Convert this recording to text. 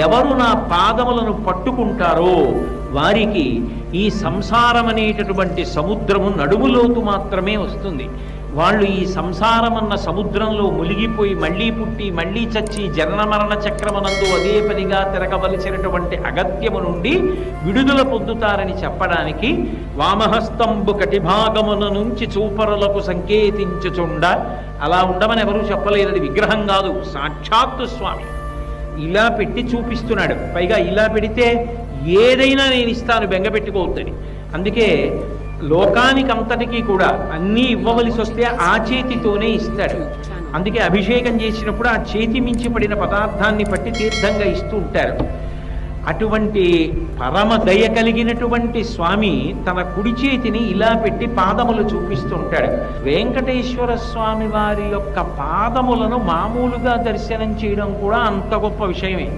ఎవరు నా పాదములను పట్టుకుంటారో వారికి ఈ సంసారం అనేటటువంటి సముద్రము నడుములోతు మాత్రమే వస్తుంది. వాళ్ళు ఈ సంసారం అన్న సముద్రంలో మునిగిపోయి మళ్ళీ పుట్టి మళ్ళీ చచ్చి జనన మరణ చక్రమనందు అదే పనిగా తిరగవలసినటువంటి అగత్యము నుండి విడుదల పొందుతారని చెప్పడానికి వామహస్తంబు కటిభాగమున నుంచి చూపరులకు సంకేతించుచుండ, అలా ఉండమని ఎవరూ చెప్పలేదు. అది విగ్రహం కాదు, సాక్షాత్తు స్వామి ఇలా పెట్టి చూపిస్తున్నాడు. పైగా ఇలా పెడితే ఏదైనా నేను ఇస్తాను, బెంగపెట్టుకోవద్దని. అందుకే లోకానికంతటికీ కూడా అన్నీ ఇవ్వవలసి వస్తే ఆ చేతితోనే ఇస్తాడు. అందుకే అభిషేకం చేసినప్పుడు ఆ చేతి మించి పడిన పదార్థాన్ని పట్టి తీర్థంగా ఇస్తూ ఉంటారు. అటువంటి పరమ దయ కలిగినటువంటి స్వామి తన కుడి చేతిని ఇలా పెట్టి పాదములు చూపిస్తూ ఉంటాడు. వెంకటేశ్వర స్వామి వారి యొక్క పాదములను మామూలుగా దర్శనం చేయడం కూడా అంత గొప్ప విషయమే.